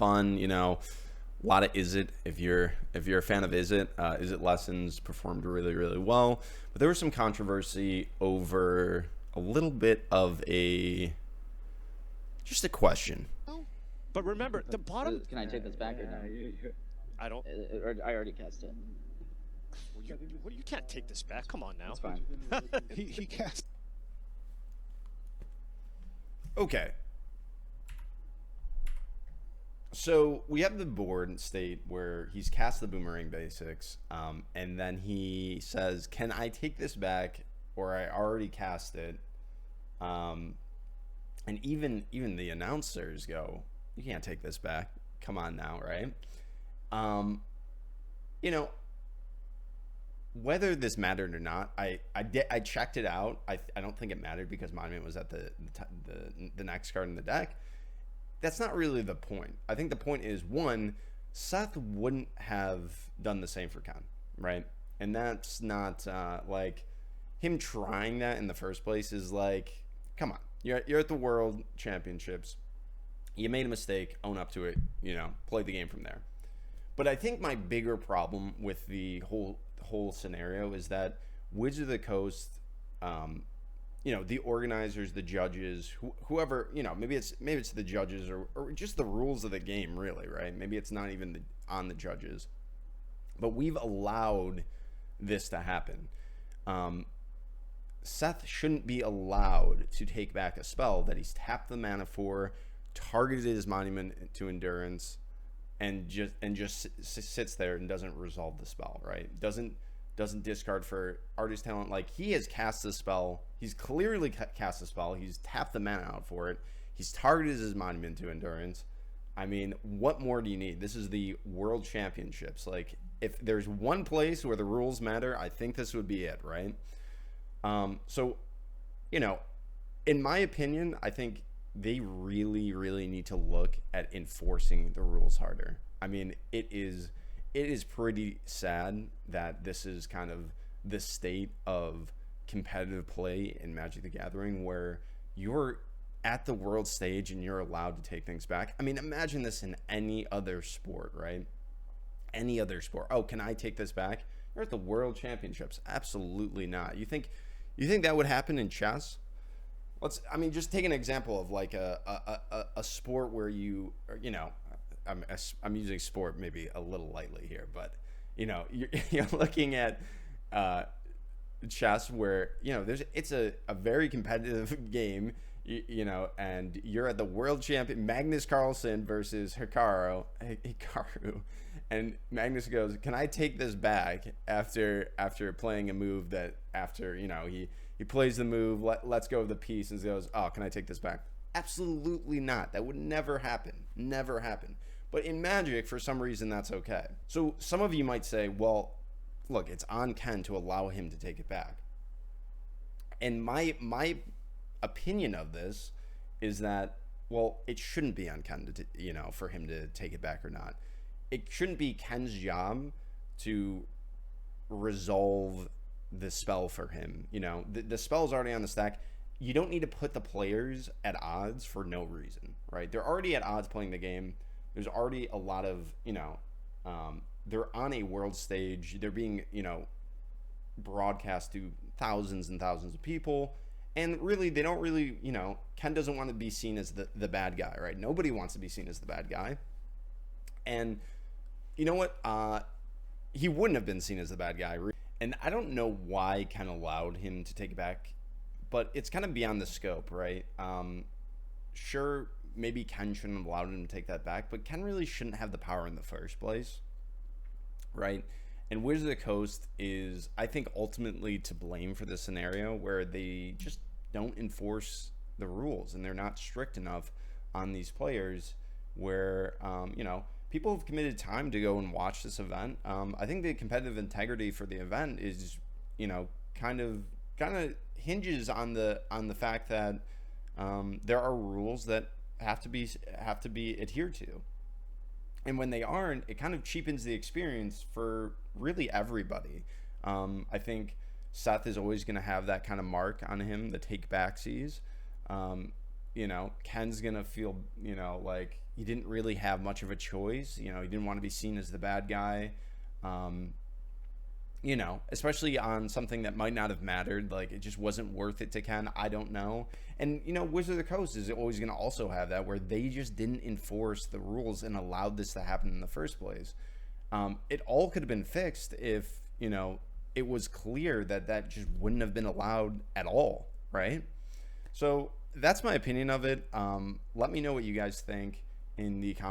fun, a lot of Izzet. If you're a fan of Izzet, Izzet Lessons performed really, really well. But there was some controversy over a little bit of just a question. But remember, the bottom. Can I take this back or no? I don't. Or I already cast it. You can't take this back. Come on now. It's fine. He cast. Okay. So we have the board state where he's cast the Boomerang Basics, and then he says, "Can I take this back?" Or I already cast it. And even the announcers go, "You can't take this back. Come on now, right?" Whether this mattered or not, I checked it out. I don't think it mattered because Monument was at the next card in the deck. That's not really the point. I think the point is, one, Seth wouldn't have done the same for Ken, right? And that's not like him trying that in the first place is like, come on, you're at the World Championships. You made a mistake, own up to it, play the game from there. But I think my bigger problem with the whole scenario is that Wizards of the Coast, the organizers, the judges, whoever, maybe it's the judges or just the rules of the game, really, right? Maybe it's not even on the judges, but we've allowed this to happen. Seth shouldn't be allowed to take back a spell that he's tapped the mana for, targeted his Monument to Endurance, and just sits there and doesn't resolve the spell, right? Doesn't discard for Artist Talent. Like, he has cast the spell. He's clearly cast the spell. He's tapped the mana out for it. He's targeted his Monument to Endurance. I mean, what more do you need? This is the World Championships. Like, if there's one place where the rules matter, I think this would be it, right? So, in my opinion, I think they really, really need to look at enforcing the rules harder. I mean, it is pretty sad that this is kind of the state of competitive play in Magic the Gathering, where you're at the world stage and you're allowed to take things back. I mean, imagine this in any other sport, right? Any other sport. Oh, can I take this back? You're at the World Championships. Absolutely not. You think that would happen in chess? Just take an example of like a sport where I'm using sport maybe a little lightly here, but you're looking at chess where it's a very competitive game, and you're at the world champion Magnus Carlsen versus Hikaru, and Magnus goes, "Can I take this back after playing a move that after he plays the move, let's go of the piece, and goes, oh, can I take this back?" Absolutely not. That would never happen. Never happen. But in Magic, for some reason, that's okay. So some of you might say, well, look, it's on Ken to allow him to take it back. And my opinion of this is that, well, it shouldn't be on Ken to, for him to take it back or not. It shouldn't be Ken's job to resolve the spell for him. The spell's already on the stack. You don't need to put the players at odds for no reason, right? They're already at odds playing the game. There's already a lot of, they're on a world stage. They're being, broadcast to thousands and thousands of people. And really, they don't really, Ken doesn't want to be seen as the bad guy, right? Nobody wants to be seen as the bad guy. And you know what? He wouldn't have been seen as the bad guy. And I don't know why Ken allowed him to take it back, but it's kind of beyond the scope, right? Sure, maybe Ken shouldn't have allowed him to take that back, but Ken really shouldn't have the power in the first place, right? And Wizards of the Coast is, I think, ultimately to blame for this scenario where they just don't enforce the rules and they're not strict enough on these players where, people have committed time to go and watch this event. I think the competitive integrity for the event is, kind of hinges on the fact that there are rules that have to be adhered to, and when they aren't, it kind of cheapens the experience for really everybody. I think Seth is always going to have that kind of mark on him, the take backsies. Ken's gonna feel, like he didn't really have much of a choice. You know, he didn't want to be seen as the bad guy. You know, especially on something that might not have mattered. Like, it just wasn't worth it to Ken. I don't know. And, you know, Wizard of the Coast is always going to also have that, where they just didn't enforce the rules and allowed this to happen in the first place. It all could have been fixed if, you know, it was clear that that just wouldn't have been allowed at all, right? So that's my opinion of it. Let me know what you guys think in the comments